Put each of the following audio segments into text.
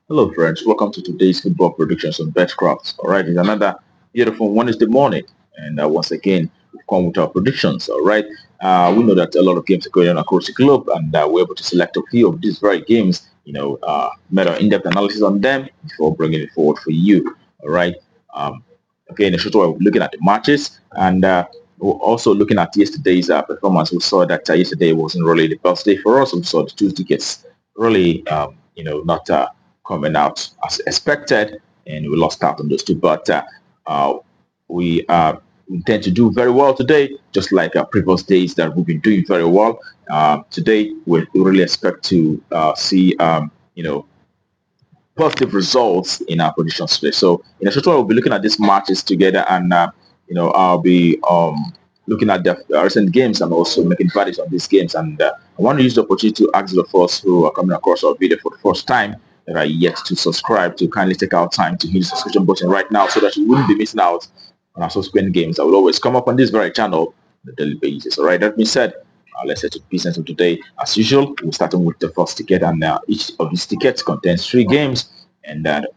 Hello, friends. Welcome to today's football predictions on Betcraft. All right, it's another beautiful Wednesday morning, and once again, we've come with our predictions. All right, we know that a lot of games are going on across the globe, and we're able to select a few of these very games. Made our in-depth analysis on them before bringing it forward for you. All right. Um, okay, in the short while, we're looking at the matches, and we're also looking at yesterday's performance. We saw that yesterday wasn't really the best day for us. We saw the two tickets really, not coming out as expected, and we lost out on those two. But uh, we intend to do very well today, just like previous days that we've been doing very well. Today, we really expect to see, positive results in our predictions today. So in a short while, we'll be looking at these matches together, and I'll be looking at the recent games and also making verdicts on these games. And I want to use the opportunity to ask the first who are coming across our video for the first time that are yet to subscribe to kindly take our time to hit the subscription button right now so that you wouldn't be missing out on our subsequent games that will always come up on this very channel on a daily basis. All right, that being said, let's head to business of today. As usual, we're starting with the first ticket, and each of these tickets contains three games. And the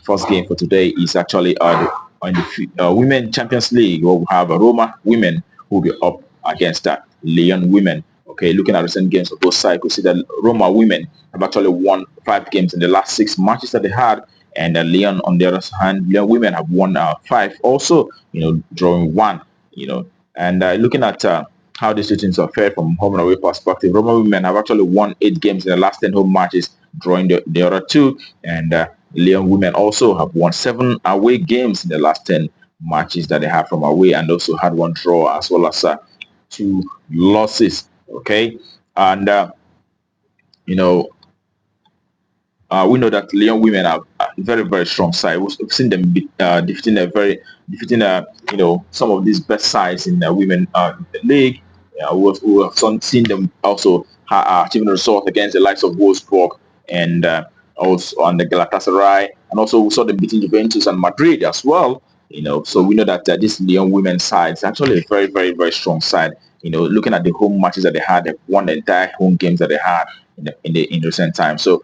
first game for today is actually on the Women Champions League, where we have Roma women who will be up against Lyon women. Okay, looking at recent games of both sides, we see that Roma women have actually won 5 games in the last 6 matches that they had, and Lyon, on the other hand, Lyon women have won 5 also, drawing 1, and looking at how these two teams are fared from home and away perspective, Roma women have actually won 8 games in the last 10 home matches, drawing the other 2, and Lyon women also have won 7 away games in the last 10 matches that they have from away, and also had 1 draw as well as 2 losses. Okay, and you know we know that Lyon women are a very, very strong side. We've seen them defeating some of these best sides in the women league. We've seen them also achieving a result against the likes of Wolfsburg and also on the Galatasaray, and also we saw them beating Juventus and Madrid as well. So we know that this Lyon women side is actually a very, very, very strong side. Looking at the home matches that they had, they won the entire home games that they had in recent times. So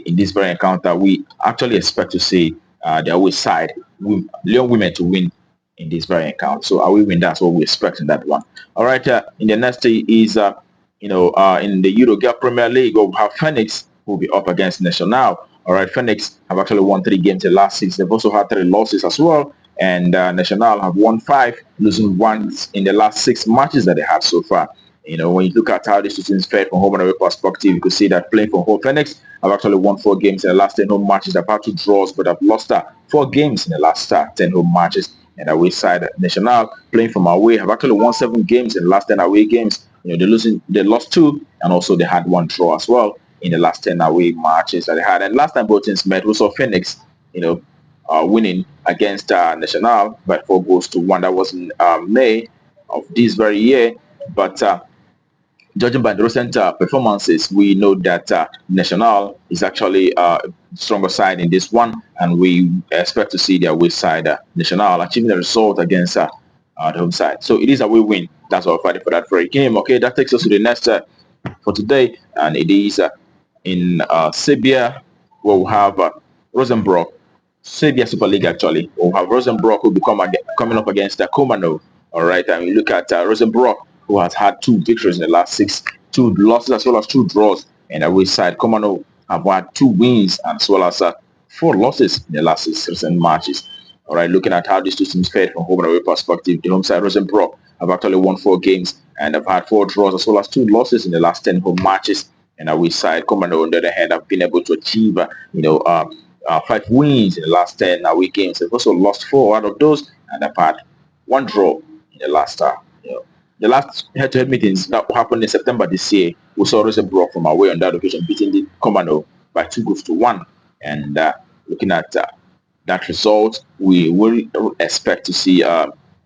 in this very encounter, we actually expect to see the away side, Lyon women, to win in this very encounter. So away win, that's what we expect in that one. All right. In the next day is in the Eurogame Premier League, we'll have Phoenix who will be up against Nacional. All right, Phoenix have actually won 3 games in the last 6. They've also had 3 losses as well, and Nacional have won 5, losing 1 in the last 6 matches that they had so far. When you look at how these two teams fared from home and away perspective, you could see that playing for home, Phoenix have actually won 4 games in the last 10 home matches. They've had 2 draws, but have lost 4 games in the last 10 home matches. And away side, Nacional, playing from away, have actually won 7 games in the last 10 away games. They lost 2, and also they had 1 draw as well in the last 10 away matches that they had. And last time both teams met, we saw Phoenix, winning against Nacional by 4 goals to 1. That was in May of this very year. But judging by the recent performances, we know that Nacional is actually a stronger side in this one, and we expect to see the away side, Nacional, achieving a result against the home side. So it is a win-win. That's our fighting for that very game. Okay, that takes us to the next for today, and it is in Serbia, where we'll have Rosenborg, Serbia Super League actually. We'll have Rosenborg who become coming up against Komano. All right, and we look at Rosenborg, who has had 2 victories in the last 6, 2 losses as well as 2 draws. And away side, Komano have had 2 wins as well as 4 losses in the last 6 recent matches. All right, looking at how these two teams fared from home and away perspective, the home side Rosenborg have actually won 4 games and have had 4 draws as well as 2 losses in the last 10 home matches. And away side, Komano, on the other hand, have been able to achieve 5 wins in the last 10 away games. They've also lost 4 out of those, and have had 1 draw in the last the last head-to-head meetings that happened in September this year. We saw Rosenborg from away on that occasion beating the Komano by 2 goals to 1. And looking at that result, we will expect to see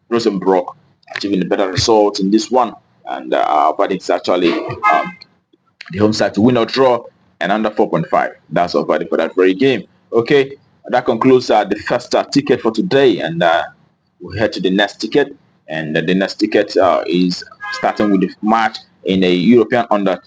Rosenborg achieving a better result in this one. And but it's actually the home side to win or draw and under 4.5. That's our verdict for that very game. Okay, that concludes the first ticket for today, and we'll head to the next ticket. And the next ticket is starting with the match in a European under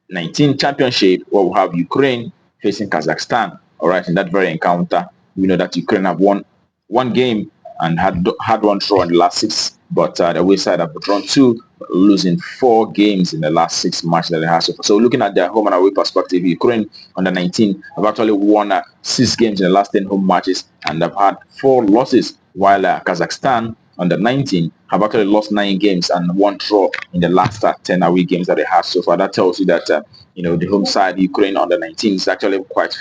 19 championship, where we'll have Ukraine facing Kazakhstan. All right, in that very encounter, we know that Ukraine have won one game and had one draw in the last six, but the away side have drawn two, losing 4 games in the last 6 matches that they have so far. So looking at their home and away perspective, Ukraine under 19 have actually won 6 games in the last 10 home matches and have had 4 losses, while Kazakhstan under 19 have actually lost 9 games and one draw in the last 10 away games that they have so far. That tells you that the home side, Ukraine under 19, is actually quite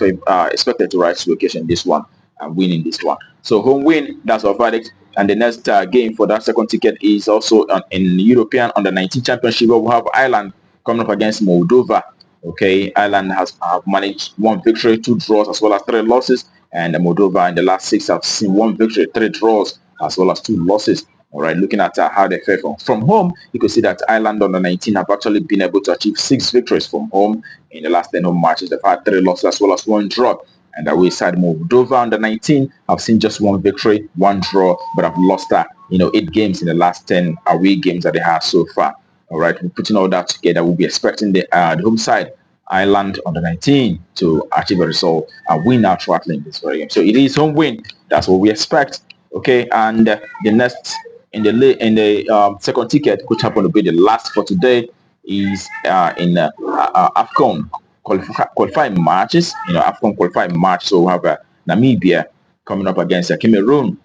expected to rise to occasion this one and winning this one. So home win, that's our verdict. And the next game for that second ticket is also in European under 19 championship, where we have Ireland coming up against Moldova. Okay, Ireland has managed 1 victory, 2 draws, as well as 3 losses, and Moldova in the last 6 have seen 1 victory, 3 draws, as well as 2 losses. All right, looking at how they fare from home, you can see that Ireland under 19 have actually been able to achieve 6 victories from home in the last 10 home matches. They've had 3 losses as well as 1 draw. And away side Moldova under 19 have seen just 1 victory, 1 draw, but have lost 8 games in the last 10 away games that they have so far. All right, we're putting all that together. We'll be expecting the home side, Ireland under 19, to achieve a result and win outrightly in this very game. So it is home win. That's what we expect. Okay, and the next in the second ticket, which happened to be the last for today, is in AFCON qualifying matches. AFCON qualifying match. So we have Namibia coming up against Cameroon.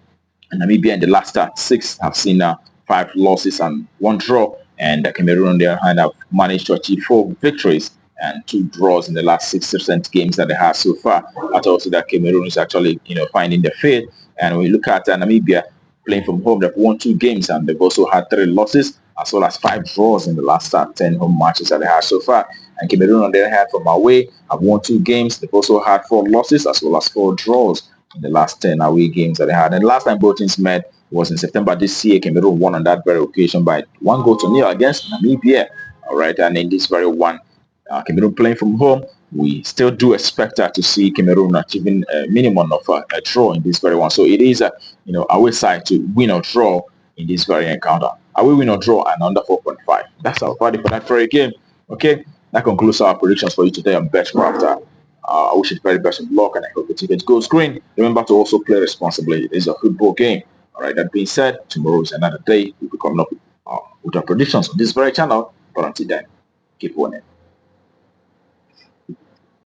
And Namibia in the last 6 have seen 5 losses and 1 draw. And Cameroon, on the other hand, have managed to achieve 4 victories and 2 draws in the last 6 recent games that they have so far. That also that Cameroon is actually, finding their fate. And when you look at Namibia playing from home, they've won 2 games and they've also had 3 losses as well as 5 draws in the last 10 home matches that they have so far. And Cameroon, on the other hand, from away, have won 2 games. They've also had 4 losses as well as 4 draws in the last 10 away games that they had. And the last time both teams met was in September this year. Cameroon won on that very occasion by 1-0 against Namibia. All right, and in this very one, Cameroon playing from home, we still do expect to see Cameroon achieving a minimum of a draw in this very one. So it is away side to win or draw in this very encounter. I will win or draw and under 4.5. That's our verdict for that very game. Okay, that concludes our predictions for you today on Betcraft. I wish you the very best of luck and I hope the ticket goes green. Remember to also play responsibly. It is a football game. All right, that being said, tomorrow is another day. We'll be coming up with our predictions on this very channel. But until then, keep winning.